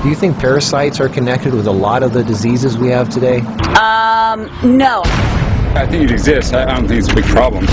Do you think parasites are connected with a lot of the diseases we have today? No. I think it exists. I don't think it's a big problem.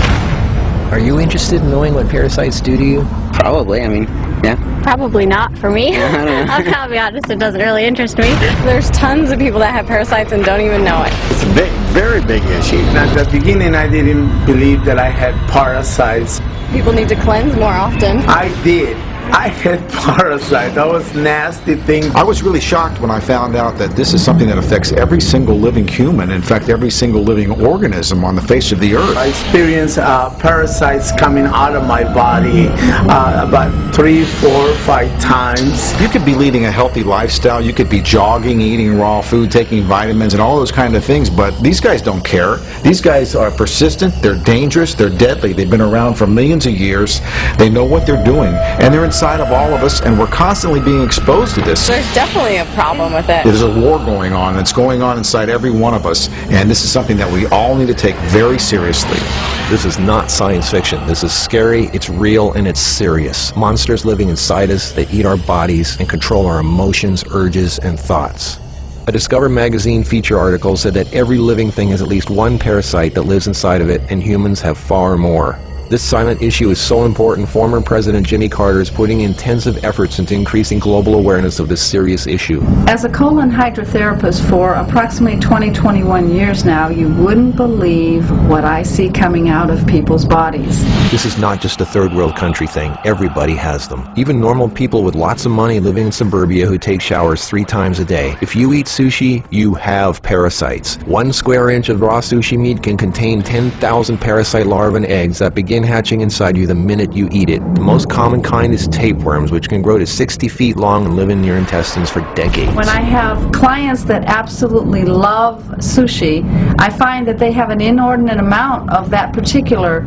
Are you interested in knowing what parasites do to you? Probably, I mean, yeah. Probably not for me. I'll be honest, it doesn't really interest me. There's tons of people that have parasites and don't even know it. It's a big, very big issue. At the beginning, I didn't believe that I had parasites. People need to cleanse more often. I did. I had parasites. That was nasty thing. I was really shocked when I found out that this is something that affects every single living human, in fact every single living organism on the face of the earth. I experienced parasites coming out of my body about 3, 4, 5 times. You could be leading a healthy lifestyle, you could be jogging, eating raw food, taking vitamins and all those kind of things, but these guys don't care. These guys are persistent, they're dangerous, they're deadly. They've been around for millions of years. They know what they're doing, and they're inside of all of us, and we're constantly being exposed to this. There's definitely a problem with it. There's a war going on. It's going on inside every one of us, and this is something that we all need to take very seriously. This is not science fiction. This is scary, it's real, and it's serious. Monsters living inside us that eat our bodies and control our emotions, urges, and thoughts. A Discover magazine feature article said that every living thing has at least one parasite that lives inside of it, and humans have far more. This silent issue is so important, former President Jimmy Carter is putting intensive efforts into increasing global awareness of this serious issue. As a colon hydrotherapist for approximately 21 years now, you wouldn't believe what I see coming out of people's bodies. This is not just a third world country thing. Everybody has them. Even normal people with lots of money living in suburbia who take showers 3 times a day. If you eat sushi, you have parasites. 1 square inch of raw sushi meat can contain 10,000 parasite larvae and eggs that begin hatching inside you the minute you eat it. The most common kind is tapeworms, which can grow to 60 feet long and live in your intestines for decades. When I have clients that absolutely love sushi, I find that they have an inordinate amount of that particular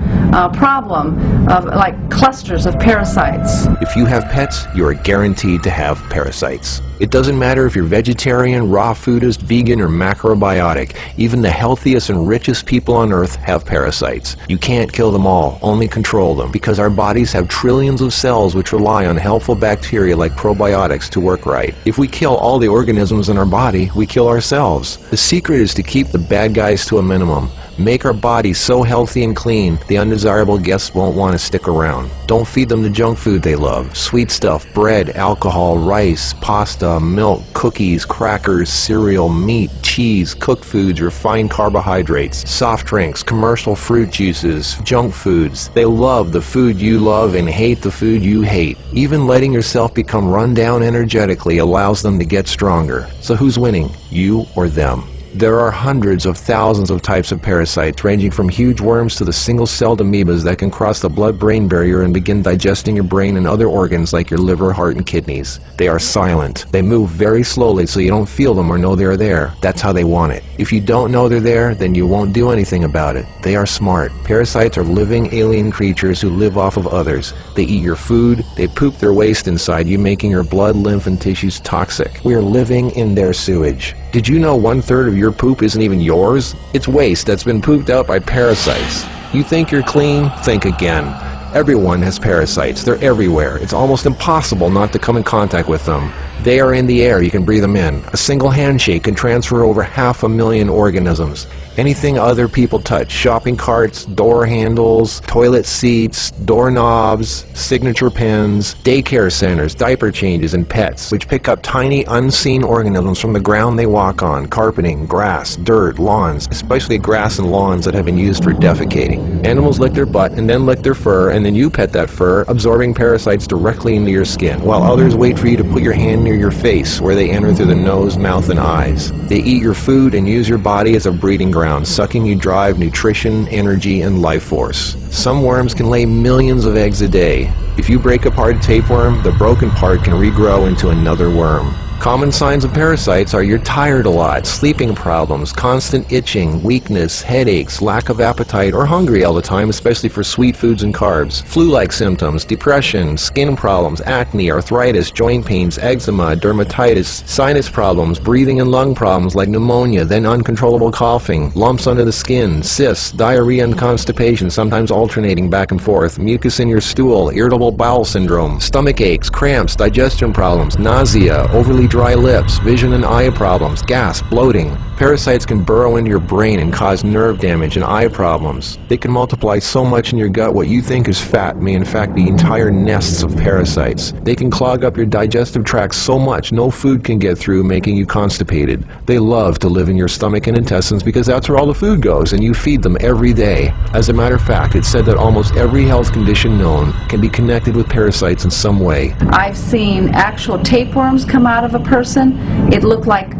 problem of like clusters of parasites. If you have pets, you are guaranteed to have parasites. It doesn't matter if you're vegetarian, raw foodist, vegan, or macrobiotic. Even the healthiest and richest people on earth have parasites. You can't kill them all, only control them, because our bodies have trillions of cells which rely on helpful bacteria like probiotics to work right. If we kill all the organisms in our body, we kill ourselves. The secret is to keep the bad guys to a minimum. Make our bodies so healthy and clean, the undesirable guests won't want to stick around. Don't feed them the junk food they love. Sweet stuff, bread, alcohol, rice, pasta, milk, cookies, crackers, cereal, meat, cheese, cooked foods, refined carbohydrates, soft drinks, commercial fruit juices, junk foods. They love the food you love and hate the food you hate. Even letting yourself become run down energetically allows them to get stronger. So who's winning, you or them? There are hundreds of thousands of types of parasites, ranging from huge worms to the single-celled amoebas that can cross the blood-brain barrier and begin digesting your brain and other organs like your liver, heart, and kidneys. They are silent. They move very slowly so you don't feel them or know they're there. That's how they want it. If you don't know they're there, then you won't do anything about it. They are smart. Parasites are living alien creatures who live off of others. They eat your food. They poop their waste inside you, making your blood, lymph, and tissues toxic. We are living in their sewage. Did you know 1/3 of your poop isn't even yours? It's waste that's been pooped out by parasites. You think you're clean? Think again. Everyone has parasites. They're everywhere. It's almost impossible not to come in contact with them. They are in the air. You can breathe them in. A single handshake can transfer over 500,000 organisms. Anything other people touch, shopping carts, door handles, toilet seats, doorknobs, signature pins, daycare centers, diaper changes, and pets, which pick up tiny unseen organisms from the ground they walk on, carpeting, grass, dirt, lawns, especially grass and lawns that have been used for defecating. Animals lick their butt and then lick their fur, and then you pet that fur, absorbing parasites directly into your skin, while others wait for you to put your hand near your face, where they enter through the nose, mouth, and eyes. They eat your food and use your body as a breeding ground, sucking you dry of nutrition, energy, and life force. Some worms can lay millions of eggs a day. If you break apart a tapeworm, the broken part can regrow into another worm. Common signs of parasites are you're tired a lot, sleeping problems, constant itching, weakness, headaches, lack of appetite, or hungry all the time, especially for sweet foods and carbs, flu-like symptoms, depression, skin problems, acne, arthritis, joint pains, eczema, dermatitis, sinus problems, breathing and lung problems like pneumonia, then uncontrollable coughing, lumps under the skin, cysts, diarrhea and constipation, sometimes alternating back and forth, mucus in your stool, irritable bowel syndrome, stomach aches, cramps, digestion problems, nausea, overly dry lips, vision and eye problems, gas, bloating. Parasites can burrow into your brain and cause nerve damage and eye problems. They can multiply so much in your gut what you think is fat may in fact be entire nests of parasites. They can clog up your digestive tract so much no food can get through, making you constipated. They love to live in your stomach and intestines because that's where all the food goes, and you feed them every day. As a matter of fact, it's said that almost every health condition known can be connected with parasites in some way. I've seen actual tapeworms come out of a person. It looked like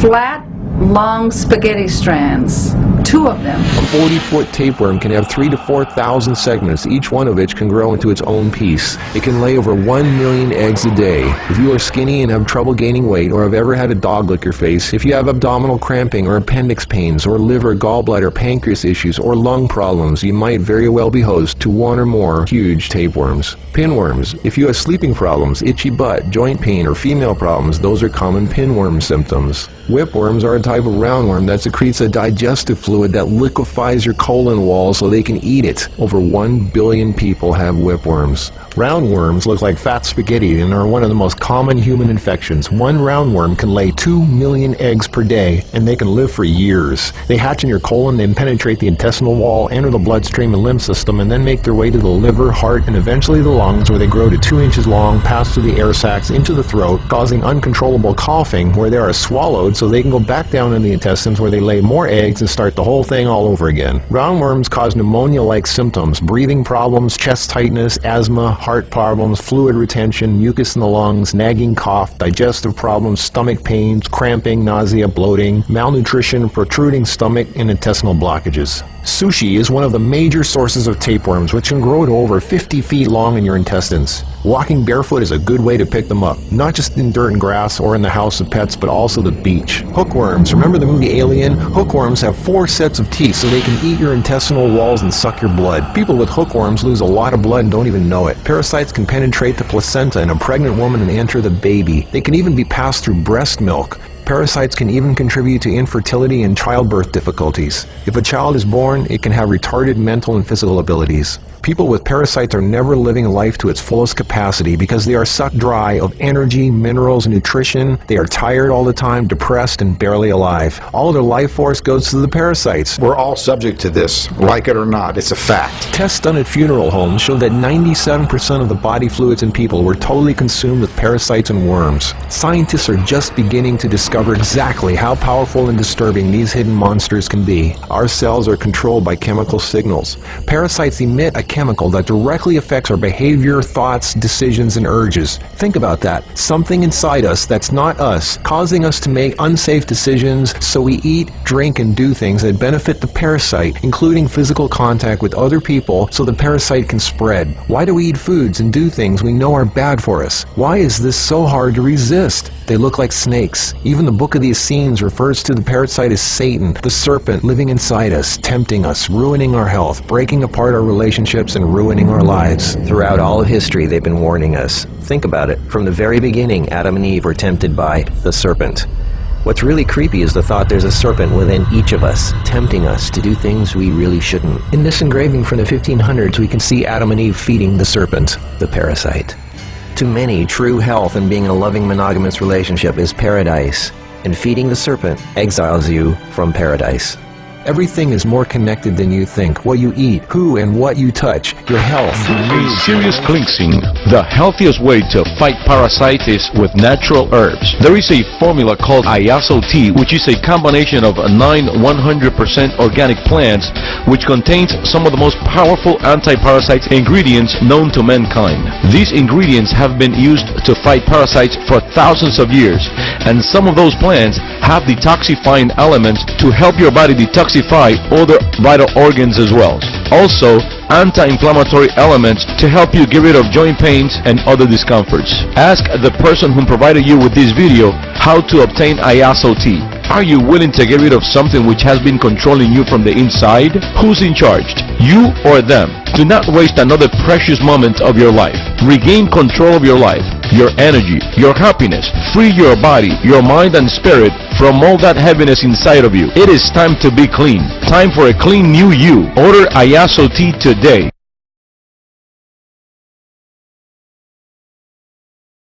flat, long spaghetti strands. 2 of them. A 40-foot tapeworm can have 3,000 to 4,000 segments, each one of which can grow into its own piece. It can lay over 1 million eggs a day. If you are skinny and have trouble gaining weight, or have ever had a dog lick your face, if you have abdominal cramping or appendix pains, or liver, gallbladder, pancreas issues, or lung problems, you might very well be host to 1 or more huge tapeworms. Pinworms. If you have sleeping problems, itchy butt, joint pain, or female problems, those are common pinworm symptoms. Whipworms are a type of roundworm that secretes a digestive fluid that liquefies your colon wall so they can eat it. Over 1 billion people have whipworms. Roundworms look like fat spaghetti and are one of the most common human infections. One roundworm can lay 2 million eggs per day, and they can live for years. They hatch in your colon, then penetrate the intestinal wall, enter the bloodstream and lymph system, and then make their way to the liver, heart, and eventually the lungs, where they grow to 2 inches long, pass through the air sacs into the throat, causing uncontrollable coughing, where they are swallowed so they can go back down in the intestines, where they lay more eggs and start the whole thing all over again. Roundworms cause pneumonia-like symptoms, breathing problems, chest tightness, asthma, heart problems, fluid retention, mucus in the lungs, nagging cough, digestive problems, stomach pains, cramping, nausea, bloating, malnutrition, protruding stomach, and intestinal blockages. Sushi is one of the major sources of tapeworms, which can grow to over 50 feet long in your intestines. Walking barefoot is a good way to pick them up, not just in dirt and grass or in the house of pets, but also the beach. Hookworms. Remember the movie Alien? Hookworms have 4 sets of teeth so they can eat your intestinal walls and suck your blood. People with hookworms lose a lot of blood and don't even know it. Parasites can penetrate the placenta in a pregnant woman and enter the baby. They can even be passed through breast milk. Parasites can even contribute to infertility and childbirth difficulties. If a child is born, it can have retarded mental and physical abilities. People with parasites are never living life to its fullest capacity because they are sucked dry of energy, minerals, and nutrition. They are tired all the time, depressed, and barely alive. All of their life force goes to the parasites. We're all subject to this, like it or not. It's a fact. Tests done at funeral homes show that 97% of the body fluids in people were totally consumed with parasites and worms. Scientists are just beginning to discover exactly how powerful and disturbing these hidden monsters can be. Our cells are controlled by chemical signals. Parasites emit a chemical that directly affects our behavior, thoughts, decisions, and urges. Think about that. Something inside us that's not us, causing us to make unsafe decisions, so we eat, drink, and do things that benefit the parasite, including physical contact with other people so the parasite can spread. Why do we eat foods and do things we know are bad for us? Why is this so hard to resist? They look like snakes. Even the Book of the Essenes refers to the parasite as Satan, the serpent living inside us, tempting us, ruining our health, breaking apart our relationships, and ruining our lives. Throughout all of history, they've been warning us. Think about it. From the very beginning, Adam and Eve were tempted by the serpent. What's really creepy is the thought there's a serpent within each of us, tempting us to do things we really shouldn't. In this engraving from the 1500s, we can see Adam and Eve feeding the serpent, the parasite. To many, true health and being in a loving monogamous relationship is paradise, and feeding the serpent exiles you from paradise. Everything is more connected than you think. What you eat, who and what you touch, your health, your A mood. serious cleansing. The healthiest way to fight parasites is with natural herbs. There is a formula called Ayaso tea, which is a combination of 9 100% organic plants, which contains some of the most powerful anti-parasite ingredients known to mankind. These ingredients have been used to fight parasites for thousands of years, and some of those plants have detoxifying elements to help your body detoxify other vital organs as well. Also, anti-inflammatory elements to help you get rid of joint pains and other discomforts. Ask the person who provided you with this video how to obtain Ayaso tea. Are you willing to get rid of something which has been controlling you from the inside? Who's in charge? You or them? Do not waste another precious moment of your life. Regain control of your life, your energy, your happiness. Free your body, your mind and spirit from all that heaviness inside of you. It is time to be clean. Time for a clean new you. Order Ayaso tea today.